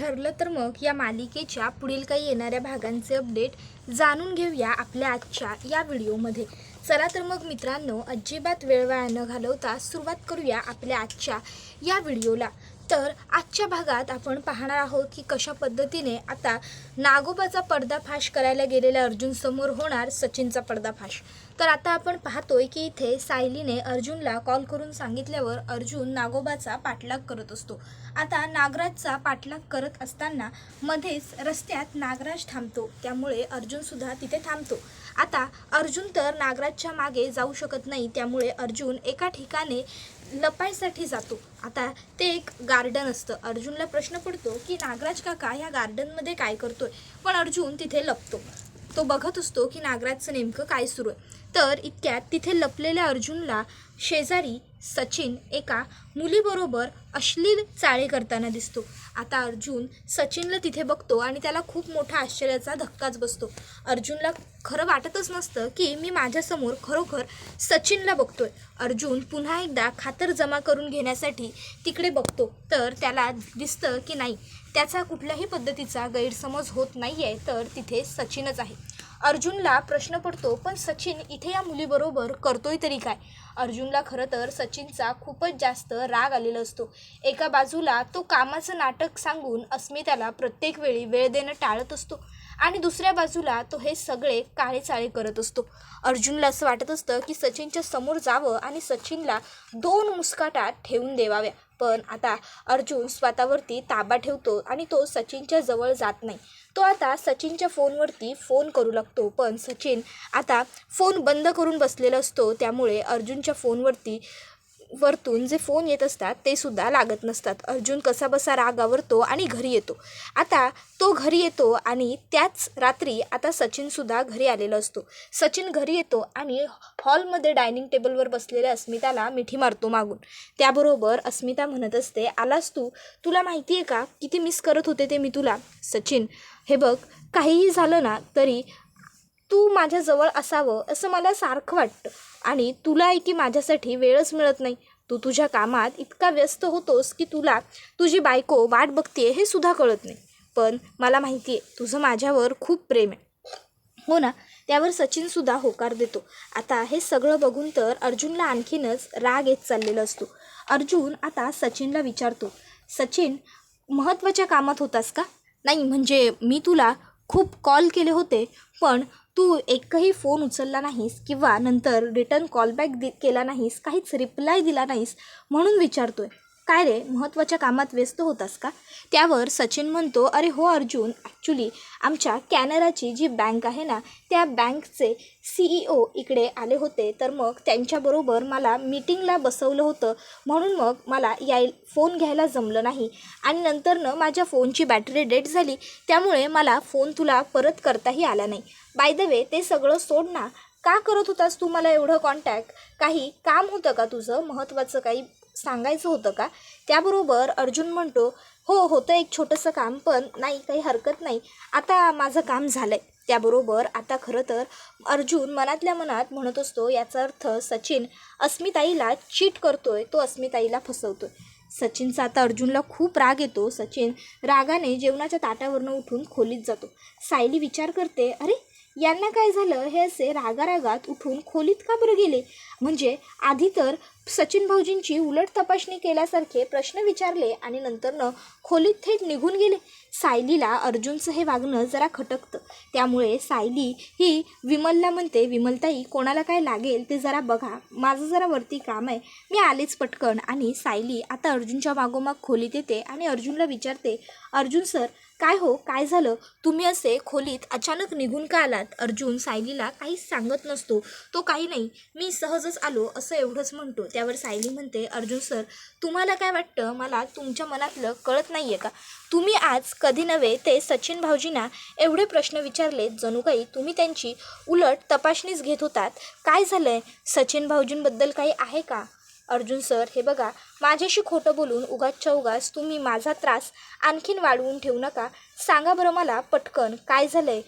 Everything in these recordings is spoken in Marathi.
ठरलं तर मग या मालिकेच्या पुढील काही येणाऱ्या भागांचे अपडेट जाणून घेऊया आपल्या आजच्या या व्हिडिओमध्ये। चला तर मग मित्रांनो, अजिबात वेळ वाया न घालवता सुरुवात करूया आपल्या आजच्या या व्हिडिओला। तर आजच्या भागात आपण पाहणार आहोत की कशा पद्धतीने आता नागोबाचा पर्दाफाश करायला गेलेल्या अर्जुन समोर होणार सचिनचा पर्दाफाश। तर आता आपण पाहतोय की इथे सायलीने अर्जुनला कॉल करून सांगितल्यावर अर्जुन नागोबाचा पाठलाग करत असतो। आता नागराजचा पाठलाग करत असताना मध्येच रस्त्यात नागराज थांबतो, त्यामुळे अर्जुन सुद्धा तिथे थांबतो। आता अर्जुन तर नागराजच्या मागे जाऊ शकत नाही, त्यामुळे अर्जुन एका ठिकाणी लपायसाठी जातो। आता ते एक गार्डन असतं। अर्जुनला प्रश्न पडतो की नागराज काका या गार्डनमध्ये काय करतोय, पण अर्जुन तिथे लपतो। तो बघत असतो की नागराजचं नेमकं काय सुरू आहे। तर इतक्यात तिथे लपलेल्या अर्जुनला शेजारी सचिन एका मुलीबरोबर अश्लील चाळे करताना दिसतो। आता अर्जुन सचिनला तिथे बघतो आणि त्याला खूप मोठा आश्चर्याचा धक्काच बसतो। अर्जुनला खरं वाटतच नसतं की मी माझ्यासमोर खरोखर सचिनला बघतोय। अर्जुन पुन्हा एकदा खातर जमा करून घेण्यासाठी तिकडे बघतो, तर त्याला दिसतं की नाही, त्याचा कुठल्याही पद्धतीचा गैरसमज होत नाही आहे, तर तिथे सचिनच आहे। अर्जुनला प्रश्न पडतो, पण सचिन इथे या मुलीबरोबर करतोय तरी काय। अर्जुनला खरं तर सचिनचा खूपच जास्त राग आलेला असतो। एका बाजूला तो कामाचं नाटक सांगून अस्मिताला प्रत्येक वेळी वेळ देणं टाळत असतो आणि दुसऱ्या बाजूला तो हे सगळे काळे चाळे करत असतो। अर्जुनला असं वाटत असतं की सचिनच्या समोर जावं आणि सचिनला 2 मुस्काटात ठेवून देवाव्या, पण आता अर्जुन स्वतःवरती ताबा ठेवतो आणि तो सचिनच्या जवळ जात नाही। तो आता सचिनच्या फोनवरती फोन करू लागतो, पण सचिन आता फोन बंद करून बसलेला असतो, त्यामुळे अर्जुनच्या वरतून जे फोन येत असतात ते सुद्धा लागत नसतात। अर्जुन कसाबसा रागावरतो आणि घरी येतो। आता तो घरी येतो आणि त्याच रात्री आता सचिनसुद्धा घरी आलेला असतो। सचिन घरी येतो आणि हॉलमध्ये डायनिंग टेबलवर बसलेल्या अस्मिताला मिठी मारतो मागून। त्याबरोबर अस्मिता म्हणत असते, आलास तू, तुला माहिती आहे का किती मिस करत होते ते मी तुला। सचिन, हे बघ, काहीही झालं ना तरी तू माझ्याजवळ असावं असं मला सारखं वाटतं आणि तुला की माझ्यासाठी वेळच मिळत नाही। तू तुझ्या कामात इतका व्यस्त होतोस की तुला तुझी बायको वाट बघते हे सुद्धा कळत नाही, पण मला माहिती आहे तुझं माझ्यावर खूप प्रेम आहे, हो ना। त्यावर सचिनसुद्धा होकार देतो। आता हे सगळं बघून तर अर्जुनला आणखीनच राग येत चाललेला असतो। अर्जुन आता सचिनला विचारतो, सचिन, महत्त्वाच्या कामात होतास का? नाही, म्हणजे मी तुला खूप कॉल केले होते, पण तू एकही फोन उचलला नाहीस किंवा नंतर रिटर्न कॉलबॅक केला नाहीस, काहीच रिप्लाय दिला नाहीस, म्हणून विचारतोय। काय रे, महत्त्वाच्या कामात व्यस्त होतास का? त्यावर सचिन म्हणतो, अरे हो अर्जुन, ॲक्च्युली आमच्या कॅनराची जी बँक आहे ना, त्या बँकचे CEO इकडे आले होते, तर मग त्यांच्याबरोबर मला मीटिंगला बसवलं होतं, म्हणून मग मला फोन घ्यायला जमलं नाही आणि नंतरनं माझ्या फोनची बॅटरी डेड झाली, त्यामुळे मला फोन तुला परत करताही आला नाही। बाय द वे, ते सगळं सोड ना, का करत होतास तू मला एवढं कॉन्टॅक्ट? काही काम होतं का तुझं, महत्त्वाचं काही सांगायचं होतं का? त्याबरोबर अर्जुन म्हणतो, हो होतं एक छोटंसं काम, पण नाही, काही हरकत नाही, आता माझं काम झालं आहे। त्याबरोबर आता खरं तर अर्जुन मनातल्या मनात म्हणत असतो, याचा अर्थ सचिन अस्मिताईला चीट करतोय, तो अस्मिताईला फसवतोय। सचिनचा आता अर्जुनला खूप राग येतो। सचिन रागाने जेवणाच्या ताटावरनं उठून खोलीत जातो। सायली विचार करते, अरे यांना काय झालं, हे असे रागारागात उठून खोलीत का बरं गेले? म्हणजे आधी तर सचिन भाऊजींची उलट तपासणी केल्यासारखे प्रश्न विचारले आणि नंतरनं खोलीत थेट निघून गेले। सायलीला अर्जुनचं हे वागणं जरा खटकतं, त्यामुळे सायली ही विमलला म्हणते, विमलताई, कोणाला काय लागेल ते जरा बघा, माझं जरा वरती काम आहे, मी आलेच पटकन। आणि सायली आता अर्जुनच्या मागोमाग खोलीत येते आणि अर्जुनला विचारते, अर्जुन सर, काय हो, काय झालं, तुम्ही असे खोलीत अचानक निघून का आलात? अर्जुन सायलीला काहीच सांगत नसतो। तो काही नाही, मी सहजच आलो असं एवढंच म्हणतो। त्यावर सायली म्हणते, अर्जुन सर, तुम्हाला काय वाटतं, मला तुमच्या मनातलं कळत नाही आहे का? तुम्ही आज कधी नव्हे ते सचिन भाऊजींना एवढे प्रश्न विचारले, जणू काही तुम्ही त्यांची उलट तपासणीच घेत होतात। काय झालं आहे, सचिन भाऊजींबद्दल काही आहे का? अर्जुन सर, हे बघा, माझ्याशी खोटं बोलून उगाचच्या उगाच तुम्ही माझा त्रास आणखीन वाढवून ठेवू नका, सांगा बरं मला पटकन काय झालं आहे।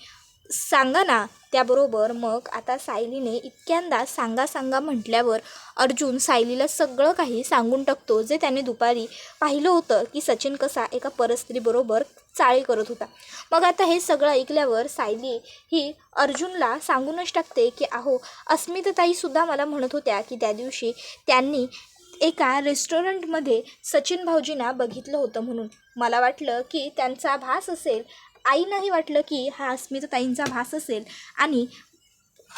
सांगा ना. त्याबरोबर मग आता सायलीने इतक्यांदा सांगा म्हटल्यावर अर्जुन सायलीला सगळं काही सांगून टाकतो, जे त्याने दुपारी पाहिलं होतं की सचिन कसा एका परस्त्रीबरोबर चाळी करत होता. मग आता हे सगळं ऐकल्यावर सायली ही अर्जुनला सांगूनच टाकते की अहो, अस्मिताताईसुद्धा मला म्हणत होत्या की त्या दिवशी त्यांनी एका रेस्टॉरंटमध्ये सचिन भाऊजींना बघितलं होतं म्हणून. मला वाटलं की त्यांचा भास असेल, आईनाही वाटलं की हा अस्मिताताईंचा भास असेल आणि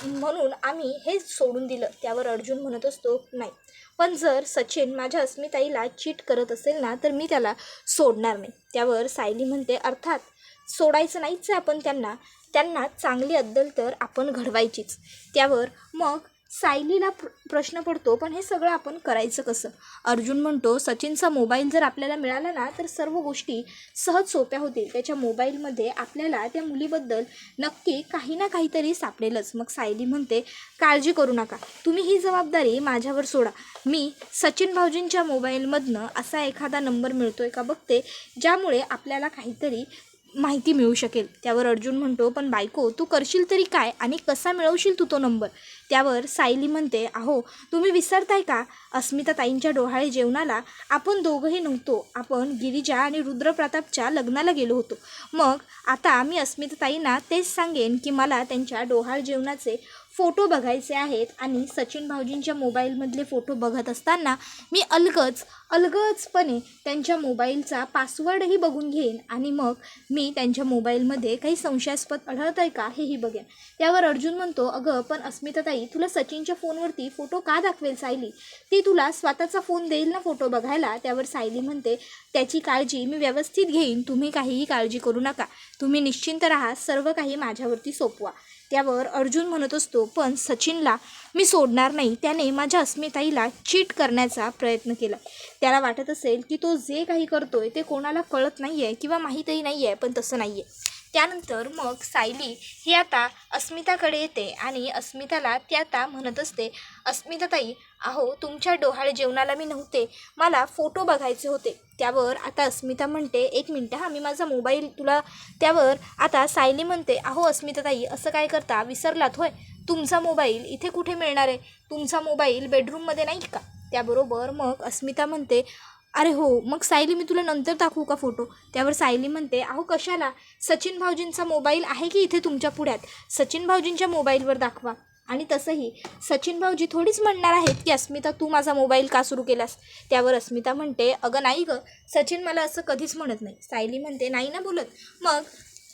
म्हणून आम्ही हे सोडून दिलं. त्यावर अर्जुन म्हणत असतो, नाही, पण जर सचिन माझ्या अस्मिताईला चीट करत असेल ना, तर मी त्याला सोडणार नाही. त्यावर सायली म्हणते, अर्थात सोडायचं नाहीच आहे आपण त्यांना चांगली अद्दल तर आपण घडवायचीच. त्यावर मग सायलीला प्रश्न पडतो, पण हे सगळं आपण करायचं कसं? अर्जुन म्हणतो, सचिनचा मोबाईल जर आपल्याला मिळाला ना, तर सर्व गोष्टी सहज सोप्या होतील. त्याच्या मोबाईलमध्ये आपल्याला त्या मुलीबद्दल नक्की काही ना काहीतरी सापडेलच. मग सायली म्हणते, काळजी करू नका, तुम्ही ही जबाबदारी माझ्यावर सोडा. मी सचिन भाऊजींच्या मोबाईलमधनं असा एखादा नंबर मिळतोय का बघते, ज्यामुळे आपल्याला काहीतरी माहिती मिळू शकेल. त्यावर अर्जुन म्हणतो, पण बायको, तू करशील तरी काय आणि कसा मिळवशील तू तो नंबर? त्यावर सायली म्हणते, अहो, तुम्ही विसरताय का, अस्मिताताईंच्या डोहाळे जेवणाला आपण दोघंही नव्हतो. आपण गिरिजा आणि रुद्रप्रतापच्या लग्नाला गेलो होतो. मग आता मी अस्मिताताईंना तेच सांगेन की मला त्यांच्या डोहाळे जेवणाचे फोटो बघायचे आहेत आणि सचिन भाऊजींच्या मोबाईलमधले फोटो बघत असताना मी अलगदपणे त्यांच्या मोबाईलचा पासवर्डही बघून घेईन आणि मग मी त्यांच्या मोबाईलमध्ये काही संशयास्पद आढळत आहे का हेही बघेन. त्यावर अर्जुन म्हणतो, अगं, पण अस्मिताताई तुला सचिनच्या फोनवरती फोटो का दाखवेल सायली? ती तुला स्वतःचा फोन देईल ना फोटो बघायला. त्यावर सायली म्हणते, त्याची काळजी मी व्यवस्थित घेईन, तुम्ही काहीही काळजी करू नका, तुम्ही निश्चिंत राहा, सर्व काही माझ्यावरती सोपवा. त्यावर अर्जुन म्हणत असतो, पण सचिनला मी सोडणार नाही, त्याने माझ्या अस्मिताईला चीट करण्याचा प्रयत्न केला. त्याला वाटत असेल की तो जे काही करतोय ते कोणाला कळत नाही आहे किंवा माहीतही नाही आहे, पण तसं नाही आहे. त्यानंतर मग सायली ही आता अस्मिताकडे येते आणि अस्मिताला ती आता म्हणत असते, अस्मिताताई, अहो, तुमच्या डोहाळे जेवणाला मी नव्हते, मला फोटो बघायचे होते. त्यावर आता अस्मिता म्हणते, एक मिनटं हां, मी माझा मोबाईल तुला. त्यावर आता सायली म्हणते, अहो अस्मिताताई, असं काय करता, विसरलात होय? तुमचा मोबाईल इथे कुठे मिळणार आहे? तुमचा मोबाईल बेडरूममध्ये नाही का? त्याबरोबर मग अस्मिता म्हणते, अरे हो, मग सायली, मी तुला नंतर दाखवू का फोटो? त्यावर सायली म्हणते, अहो कशाला, सचिन भाऊजींचा मोबाईल आहे की इथे तुमच्या पुढ्यात, सचिन भाऊजींच्या मोबाईलवर दाखवा. आणि तसंही सचिन भाऊजी थोडीच म्हणणार आहेत की अस्मिता तू माझा मोबाईल का सुरू केलास? त्यावर अस्मिता म्हणते, अगं नाही गं, सचिन मला असं कधीच म्हणत नाही. सायली म्हणते, नाही ना बोलत? मग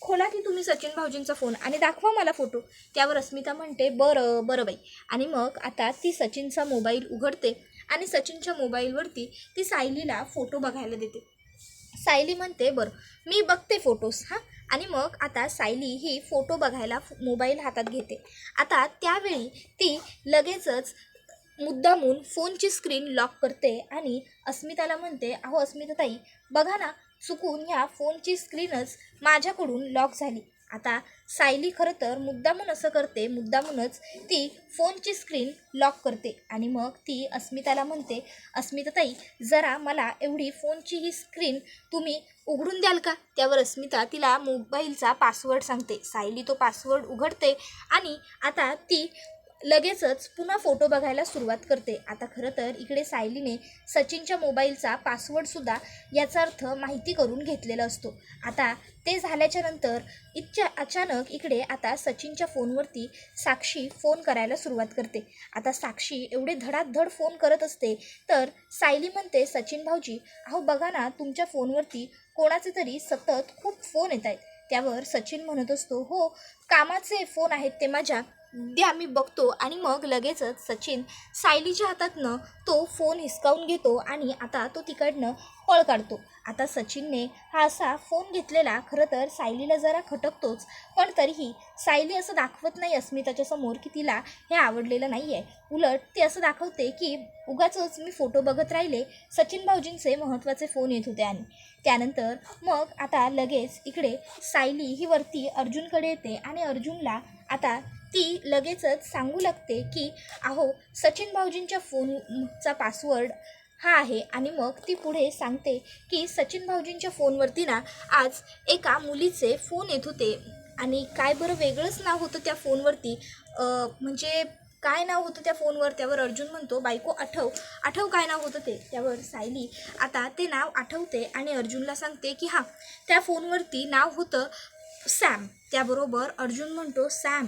खोला की तुम्ही सचिन भाऊजींचा फोन आणि दाखवा मला फोटो. त्यावर अस्मिता म्हणते, बरं बाई. आणि मग आता ती सचिनचा मोबाईल उघडते आणि सचिनच्या मोबाईलवरती ती सायलीला फोटो बघायला देते. सायली म्हणते, बरं मी बघते फोटोज हां. आणि मग आता सायली ही फोटो बघायला मोबाईल हातात घेते. आता त्यावेळी ती लगेचच मुद्दामून फोनची स्क्रीन लॉक करते आणि अस्मिताला म्हणते, अहो अस्मिताताई, बघा ना, चुकून ह्या फोनची स्क्रीनच माझ्याकडून लॉक झाली. आता सायली खरं तर मुद्दामून असं करते, मुद्दामूनच ती फोनची स्क्रीन लॉक करते आणि मग ती अस्मिताला म्हणते, अस्मिताताई, जरा मला एवढी फोनची ही स्क्रीन तुम्ही उघडून द्याल का? त्यावर अस्मिता तिला मोबाईलचा पासवर्ड सांगते. सायली तो पासवर्ड उघडते आणि आता ती लगेचच पुन्हा फोटो बघायला सुरुवात करते. आता खरं तर इकडे सायलीने सचिनच्या मोबाईलचा पासवर्डसुद्धा याचा अर्थ माहिती करून घेतलेला असतो. आता ते झाल्याच्या नंतर अचानक इकडे आता सचिनच्या फोनवरती साक्षी फोन करायला सुरुवात करते. आता साक्षी एवढे धडाधड फोन करत असते तर सायली म्हणते, सचिन भाऊजी, अहो बघा ना, तुमच्या फोनवरती कोणाचे तरी सतत खूप फोन येत आहेत. त्यावर सचिन म्हणत असतो, हो, कामाचे फोन आहेत ते माझ्या, द्या मी बघतो. आणि मग लगेचच सचिन सायलीच्या हातातनं तो फोन हिसकावून घेतो आणि आता तो तिकडनं पळ काढतो. आता सचिनने हा असा फोन घेतलेला खरं तर सायलीला जरा खटकतोच, पण तरीही सायली असं दाखवत नाही अस्मिताच्या समोर की तिला हे आवडलेलं नाही आहे. उलट ती असं दाखवते की उगाचच मी फोटो बघत राहिले, सचिन भाऊजींचे महत्त्वाचे फोन येत होते. आणि त्यानंतर मग आता लगेच इकडे सायली ही वरती अर्जुनकडे येते आणि अर्जुनला आता ती लगेचच सांगू लागते की अहो, सचिन भाऊजींच्या फोनचा पासवर्ड हा आहे. आणि मग ती पुढे सांगते की सचिन भाऊजींच्या फोनवरती ना आज एका मुलीचे फोन येत होते आणि काय बरं वेगळंच नाव होतं त्या फोनवरती, म्हणजे काय नाव होतं त्या फोनवर? त्यावर अर्जुन म्हणतो, बायको आठव काय नाव होतं ते? त्यावर सायली आता ते नाव आठवते आणि अर्जुनला सांगते की हां, त्या फोनवरती नाव होतं सॅम. त्याबरोबर अर्जुन म्हणतो, सॅम,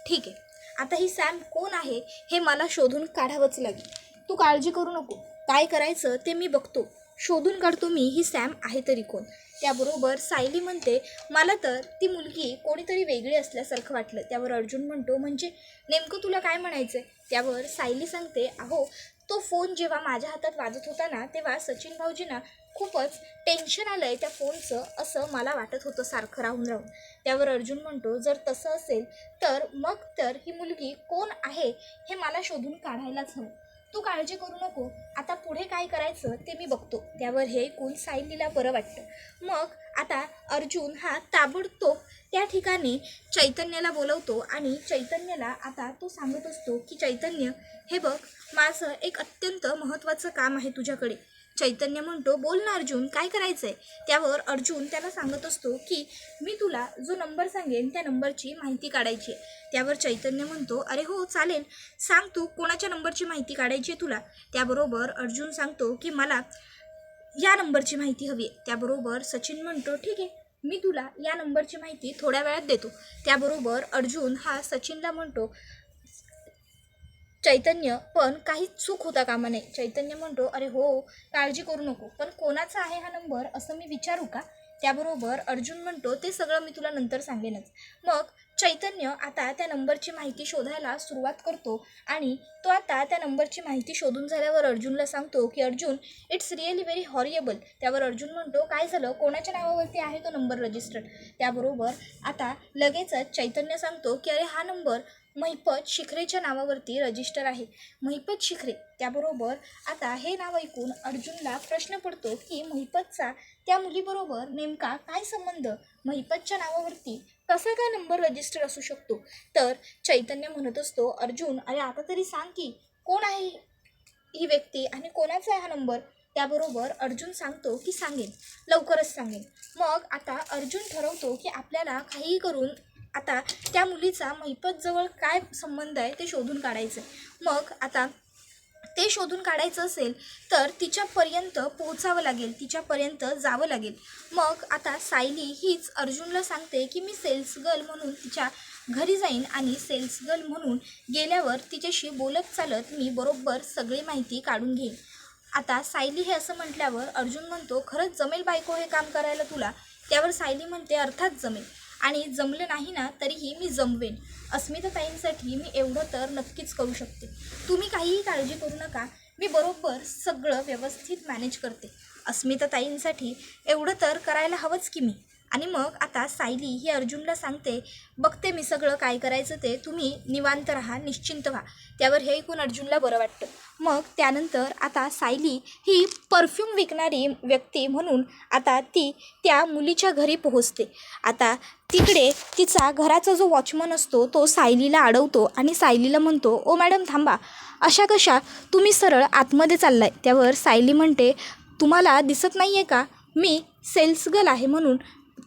ठीक आहे, आता ही सॅम कोण आहे हे मला शोधून काढावंच लागेल. तू काळजी करू नको, काय करायचं ते मी बघतो, शोधून काढतो मी ही सॅम आहे तरी कोण. त्याबरोबर सायली म्हणते, मला तर ती मुलगी कोणीतरी वेगळी असल्यासारखं वाटलं. त्यावर अर्जुन म्हणतो, म्हणजे नेमकं तुला काय म्हणायचं आहे? त्यावर सायली सांगते, अहो तो फोन जेव्हा माझ्या हातात वाजत होता ना, तेव्हा सचिन भाऊजींना खूपच टेन्शन आलं आहे त्या फोनचं, असं मला वाटत होतं सारखं राहून राहून. त्यावर अर्जुन म्हणतो, जर तसं असेल तर मग तर ही मुलगी कोण आहे हे मला शोधून काढायलाच हवं. तू काळजी करू नको, आता पुढे काय करायचं ते मी बघतो. त्यावर हे ऐकून सायलीला बरं वाटतं. मग आता अर्जुन हा ताबडतोब त्या ठिकाणी चैतन्याला बोलवतो आणि चैतन्याला आता तो सांगत असतो की चैतन्य, हे बघ, माझं एक अत्यंत महत्त्वाचं काम आहे तुझ्याकडे. चैतन्य म्हणतो, बोल ना अर्जुन, काय करायचं आहे? त्यावर अर्जुन त्याला सांगत असतो की मी तुला जो नंबर सांगेन त्या नंबरची माहिती काढायची आहे. त्यावर चैतन्य म्हणतो, अरे हो चालेल, सांग तू कोणाच्या नंबरची माहिती काढायची आहे तुला. त्याबरोबर अर्जुन सांगतो की मला या नंबरची माहिती हवी आहे. त्याबरोबर सचिन म्हणतो, ठीक आहे, मी तुला या नंबरची माहिती थोड्या वेळात देतो. त्याबरोबर अर्जुन हा सचिनला म्हणतो, चैतन्य, पण काही चूक होता कामा नये. चैतन्य म्हणतो, अरे हो, काळजी करू नको, पण कोणाचा आहे हा नंबर असं मी विचारू का? त्याबरोबर अर्जुन म्हणतो, ते सगळं मी तुला नंतर सांगेनच. मग चैतन्य आता त्या नंबरची माहिती शोधायला सुरुवात करतो आणि तो आता त्या नंबरची माहिती शोधून झाल्यावर अर्जुनला सांगतो की अर्जुन, इट्स रिअली व्हेरी हॉरिएबल. त्यावर अर्जुन म्हणतो, काय झालं, कोणाच्या नावावरती आहे तो नंबर रजिस्टर्ड? त्याबरोबर आता लगेचच चैतन्य सांगतो की अरे हा नंबर महिपत शिखरेच्या नावावरती रजिस्टर आहे. महिपत शिखरे. त्याबरोबर आता हे नाव ऐकून अर्जुनला प्रश्न पडतो की महिपतचा त्या मुलीबरोबर नेमका काय संबंध? महिपतच्या नावावरती कसा काय नंबर रजिस्टर असू शकतो? तर चैतन्य म्हणत असतो, अर्जुन, अरे आता तरी सांग की कोण आहे ही व्यक्ती आणि कोणाचा आहे हा नंबर? त्याबरोबर अर्जुन सांगतो की सांगेन, लवकरच सांगेन. मग आता अर्जुन ठरवतो की आपल्याला काहीही करून आता त्या मुलीचा महिपतजवळ काय संबंध आहे ते शोधून काढायचं. मग आता ते शोधून काढायचं असेल तर तिच्यापर्यंत पोहोचावं लागेल, तिच्यापर्यंत जावं लागेल. मग आता सायली हीच अर्जुनला सांगते की मी सेल्स गर्ल म्हणून तिच्या घरी जाईन आणि सेल्स गर्ल म्हणून गेल्यावर तिच्याशी बोलत चालत मी बरोबर सगळी माहिती काढून घेईन. आता सायली हे असं म्हटल्यावर अर्जुन म्हणतो, खरंच जमेल बायको हे काम करायला तुला? त्यावर सायली म्हणते, अर्थात जमेल, आणि जमलं नाही ना तरीही मी जमवेन. अस्मिताताईंसाठी मी एवढं तर नक्कीच करू शकते. तुम्ही काहीही काळजी करू नका, मी बरोबर सगळं व्यवस्थित मॅनेज करते. अस्मिताताईंसाठी एवढं तर करायला हवंच की मी. आणि मग आता सायली ही अर्जुनला सांगते, बघते मी सगळं काय करायचं ते, तुम्ही निवांत राहा, निश्चिंत व्हा. त्यावर हे ऐकून अर्जुनला बरं वाटतं. मग त्यानंतर आता सायली ही परफ्यूम विकणारी व्यक्ती म्हणून आता ती त्या मुलीच्या घरी पोहोचते. आता तिकडे तिचा घराचा जो वॉचमन असतो तो सायलीला अडवतो आणि सायलीला म्हणतो, ओ मॅडम थांबा, अशा कशा, तुम्ही सरळ आतमध्ये चाललाय. त्यावर सायली म्हणते, तुम्हाला दिसत नाही आहे का मी सेल्स गर्ल आहे म्हणून?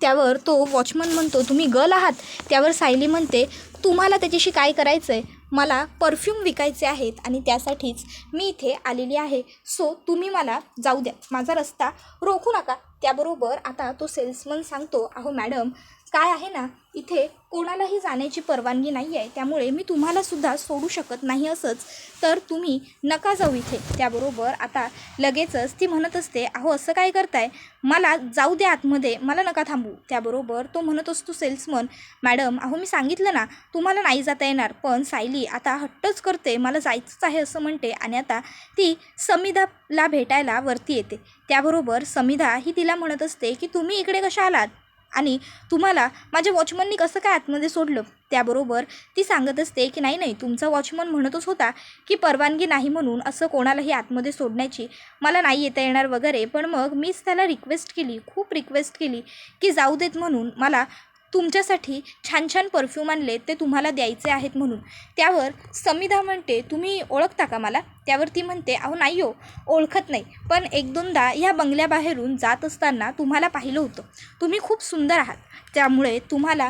त्यावर तो वॉचमन म्हणतो, तुम्ही गर्ल आहात? त्यावर सायली म्हणते, तुम्हाला त्याच्याशी काय करायचं आहे? मला परफ्यूम विकायचे आहेत आणि त्यासाठीच मी इथे आलेली आहे, सो तुम्ही मला जाऊ द्या, माझा रस्ता रोखू नका. त्याबरोबर आता तो सेल्समन सांगतो, अहो मॅडम, काय आहे ना, इथे कोणालाही जाण्याची परवानगी नाही आहे, त्यामुळे मी तुम्हालासुद्धा सोडू शकत नाही, असंच तर तुम्ही नका जाऊ इथे. त्याबरोबर आता लगेचच ती म्हणत असते, अहो असं काय करताय, मला जाऊ द्या आतमध्ये, मला नका थांबू. त्याबरोबर तो म्हणत असतो सेल्समन, मॅडम अहो मी सांगितलं ना तुम्हाला नाही जाता येणार. पण सायली आता हट्टच करते, मला जायचंच आहे असं म्हणते आणि आता ती समिधाला भेटायला वरती येते. त्याबरोबर समिधा ही तिला म्हणत असते की तुम्ही इकडे कशा आलात आणि तुम्हाला माझ्या वॉचमननी कसं काय आतमध्ये सोडलं? त्याबरोबर ती सांगत असते की नाही, तुमचा वॉचमन म्हणतच होता की परवानगी नाही म्हणून असं कोणालाही आतमध्ये सोडण्याची, मला नाही येता येणार वगैरे, पण मग मीच त्याला रिक्वेस्ट केली, खूप रिक्वेस्ट केली की जाऊ देत म्हणून, मला तुमच्यासाठी छान छान परफ्यूम आणले ते तुम्हाला द्यायचे आहेत म्हणून. त्यावर समिधा म्हणते, तुम्ही ओळखता का मला? त्यावर ती म्हणते, अहो नाही हो, ओळखत नाही, पण एक दोनदा ह्या बंगल्याबाहेरून जात असताना तुम्हाला पाहिलं होतं, तुम्ही खूप सुंदर आहात, त्यामुळे तुम्हाला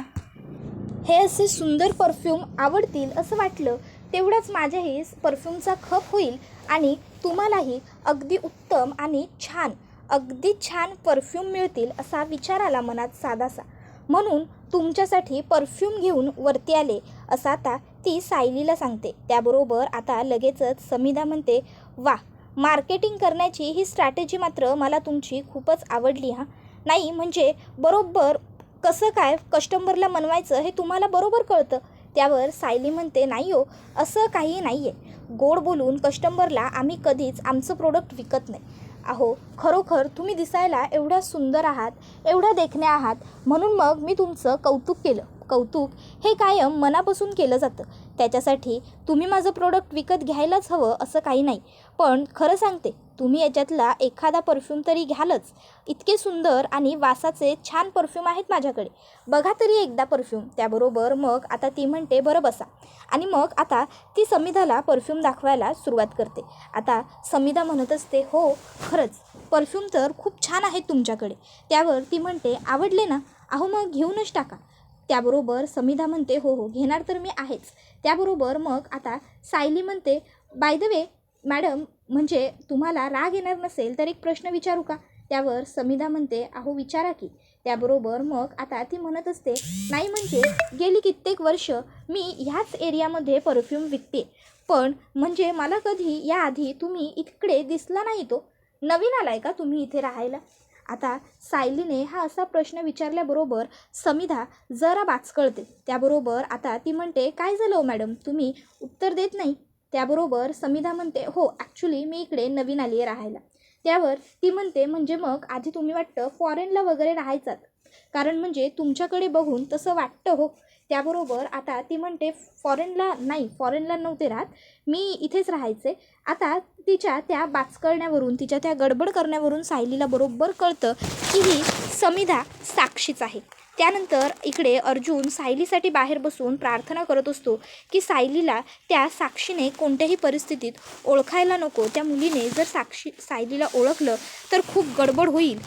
हे असे सुंदर परफ्यूम आवडतील असं वाटलं, तेवढाच माझ्याही परफ्यूमचा खप होईल आणि तुम्हालाही अगदी उत्तम आणि छान, अगदी छान परफ्यूम मिळतील असा विचार आला मनात साधासा. म्हणून तुमच्यासाठी परफ्यूम घेऊन वरती आले असं आता ती सायलीला सांगते. त्याबरोबर आता लगेचच समिधा म्हणते, वा, मार्केटिंग करण्याची ही स्ट्रॅटेजी मात्र मला तुमची खूपच आवडली हां. नाही म्हणजे बरोबर कसं काय कस्टमरला मनवायचं हे तुम्हाला बरोबर कळतं. त्यावर सायली म्हणते, नाही हो, असं काही नाही आहे. गोड बोलून कस्टमरला आम्ही कधीच आमचं प्रोडक्ट विकत नाही. अहो, खरोखर तुम्ही दिसायला एवढ्या सुंदर आहात, एवढ्या देखण्या आहात, म्हणून मग मी तुमचं कौतुक केलं. कौतुक हे कायम मनापासून केलं जातं. त्याच्यासाठी तुम्ही माझं प्रोडक्ट विकत घ्यायलाच हवं असं काही नाही. पण खरं सांगते, तुम्ही याच्यातला एखादा परफ्यूम तरी घ्यालच. इतके सुंदर आणि वासाचे छान परफ्यूम आहेत माझ्याकडे. बघा तरी एकदा परफ्यूम. त्याबरोबर मग आता ती म्हणते, बरं बसा. आणि मग आता ती समिधाला परफ्यूम दाखवायला सुरुवात करते. आता समिधा म्हणत असते, हो खरंच परफ्यूम तर खूप छान आहेत तुमच्याकडे. त्यावर ती म्हणते, आवडले ना? अहो मग घेऊनच टाका. त्याबरोबर समिधा म्हणते, हो हो, घेणार तर मी आहेच. त्याबरोबर मग आता सायली म्हणते, बाय द वे मॅडम, म्हणजे तुम्हाला राग येणार नसेल तर एक प्रश्न विचारू का? त्यावर समिधा म्हणते, अहो विचारा की. त्याबरोबर मग आता ती म्हणत असते, नाही म्हणजे गेली कित्येक वर्ष मी ह्याच एरियामध्ये परफ्यूम विकते, पण म्हणजे मला कधी याआधी तुम्ही इकडे दिसला नाही. तो नवीन आलाय का तुम्ही इथे राहायला? आता सायलीने हा असा प्रश्न विचारल्याबरोबर समिधा जरा बाचकळते. त्याबरोबर आता ती म्हणते, काय झालं हो मॅडम, तुम्ही उत्तर देत नाही? त्याबरोबर समिधा म्हणते, हो ॲक्च्युली मी इकडे नवीन आली आहे राहायला. त्यावर ती म्हणते, म्हणजे मग आधी तुम्ही वाटतं फॉरेनला वगैरे राहायचात, कारण म्हणजे तुमच्याकडे बघून तसं वाटतं हो. त्याबरोबर आता ती म्हणते, फॉरेनला नव्हते राहत, मी इथेच राहायचे. आता तिच्या त्या बाचकळण्यावरून, तिच्या त्या गडबड करण्यावरून सायलीला बरोबर कळतं की ही समिधा साक्षीच आहे. त्यानंतर इकडे अर्जुन सायलीसाठी बाहेर बसून प्रार्थना करत असतो की सायलीला त्या साक्षीने कोणत्याही परिस्थितीत ओळखायला नको. त्या मुलीने जर सायलीला ओळखलं तर खूप गडबड होईल.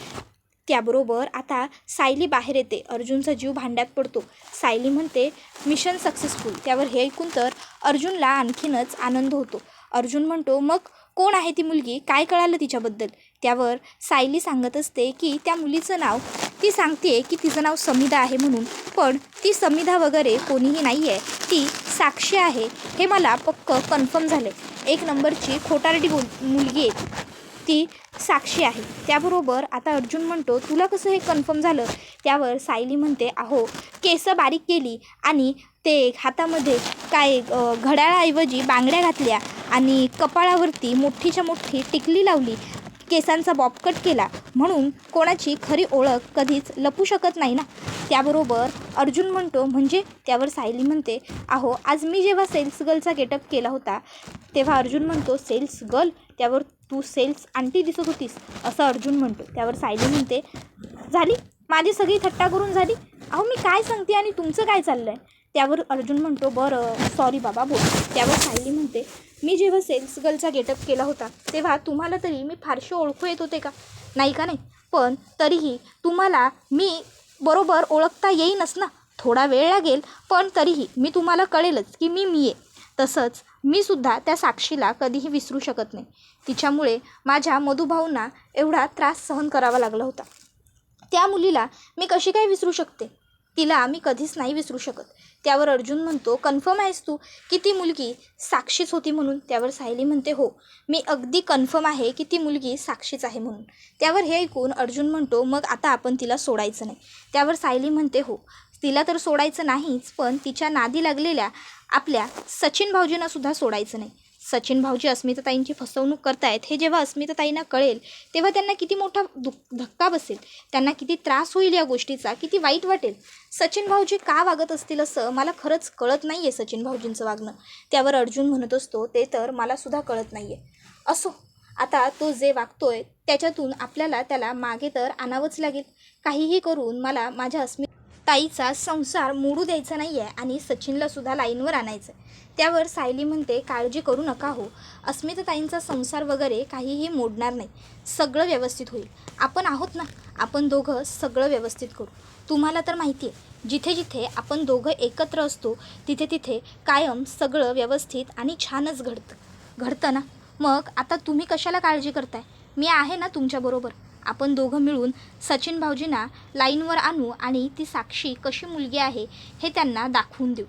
त्याबरोबर आता सायली बाहेर येते. अर्जुनचा जीव भांड्यात पडतो. सायली म्हणते, मिशन सक्सेसफुल. त्यावर हे ऐकून तर अर्जुनला आणखीनच आनंद होतो. अर्जुन म्हणतो, मग कोण आहे ती मुलगी, काय कळालं तिच्याबद्दल? त्यावर सायली सांगत असते की त्या मुलीचं नाव, ती सांगते की तिचं नाव समिधा आहे म्हणून, पण ती समिधा वगैरे कोणीही नाही आहे, ती साक्षी आहे हे मला पक्क कन्फर्म झालं. एक नंबरची खोटारडी मुलगी आहे ती साक्षी आहे. त्याबरोबर आता अर्जुन म्हणतो, तुला कसं हे कन्फर्म झालं? त्यावर सायली म्हणते, अहो केस बारीक केली आणि ते हातामध्ये काय घड्याळाऐवजी बांगड्या घातल्या आणि कपाळावरती मोठीच्या मोठी टिकली लावली, केसांचा बॉबकट केला, म्हणून कोणाची खरी ओळख कधीच लपू शकत नाही ना. त्याबरोबर अर्जुन म्हणतो, म्हणजे? त्यावर सायली म्हणते, अहो आज मी जेव्हा सेल्स गर्लचा गेटअप केला होता तेव्हा अर्जुन म्हणतो, सेल्स गर्ल? त्यावर तू सेल्स आंटी दिसत होतीस असं अर्जुन म्हणतो. त्यावर सायली म्हणते, झाली माझी सगळी थट्टा करून झाली. अहो मी काय सांगते आणि तुमचं काय चाललं आहे? त्यावर अर्जुन म्हणतो, बरं सॉरी बाबा बोल. त्यावर सायली म्हणते, मी जेव्हा सेल्स गर्लचा गेटअप केला होता तेव्हा तुम्हाला तरी मी फारसे ओळखू येत होते का? नाही का? नाही, पण तरीही तुम्हाला मी बरोबर ओळखता येईनच ना. थोडा वेळ लागेल, पण तरीही मी तुम्हाला कळेलच की मी आहे. तसंच मी सुद्धा त्या साक्षीला कधीही विसरू शकत नाही. तिच्यामुळे माझ्या मधुभाऊंना एवढा त्रास सहन करावा लागला होता. त्या मुलीला मी कशी काय विसरू शकते? तिला मी कधीच नाही विसरू शकत. त्यावर अर्जुन म्हणतो, कन्फर्म आहेस तू की ती मुलगी साक्षीच होती म्हणून? त्यावर सायली म्हणते, हो मी अगदी कन्फर्म आहे की ती मुलगी साक्षीच आहे म्हणून. त्यावर हे ऐकून अर्जुन म्हणतो, मग आता आपण तिला सोडायचं नाही. त्यावर सायली म्हणते, हो तिला तर सोडायचं नाहीच, पण तिच्या नादी लागलेल्या आपल्या सचिन भाऊजींनासुद्धा सोडायचं नाही. सचिन भाऊजी अस्मिताताईंची फसवणूक करतायत हे जेव्हा अस्मिताताईंना कळेल तेव्हा त्यांना किती मोठा धक्का बसेल, त्यांना किती त्रास होईल या गोष्टीचा, किती वाईट वाटेल. सचिन भाऊजी का वागत असतील असं मला खरंच कळत नाही आहे सचिन भाऊजींचं वागणं. त्यावर अर्जुन म्हणत असतो, ते तर मलासुद्धा कळत नाही आहे. असो, आता तो जे वागतोय त्याच्यातून आपल्याला त्याला मागे तर आणावंच लागेल. काहीही करून मला माझ्या ताईचा संसार मोडू द्यायचा नाही आहे आणि सचिनलासुद्धा लाईनवर आणायचं आहे. त्यावर सायली म्हणते, काळजी करू नका हो, अस्मिताताईंचा संसार वगैरे काहीही मोडणार नाही, सगळं व्यवस्थित होईल. आपण आहोत ना, आपण दोघं सगळं व्यवस्थित करू. तुम्हाला तर माहिती आहे, जिथे जिथे आपण दोघं एकत्र असतो तिथे तिथे कायम सगळं व्यवस्थित आणि छानच घडतं ना. मग आता तुम्ही कशाला काळजी करताय? मी आहे ना तुमच्याबरोबर. आपण दोघं मिळून सचिन भाऊजींना लाईनवर आणू आणि ती साक्षी कशी मुलगी आहे हे त्यांना दाखवून देऊ.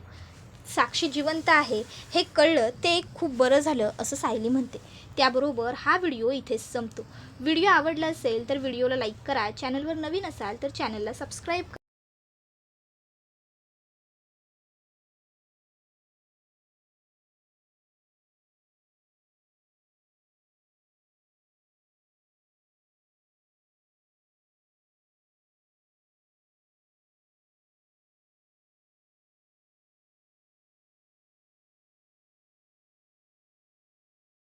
साक्षी जिवंत आहे हे कळलं ते खूप बरं झालं असं सायली म्हणते. त्याबरोबर हा व्हिडिओ इथेच संपतो. व्हिडिओ आवडला असेल तर व्हिडिओला लाईक करा. चॅनलवर नवीन असाल तर चॅनलला सबस्क्राईब करा.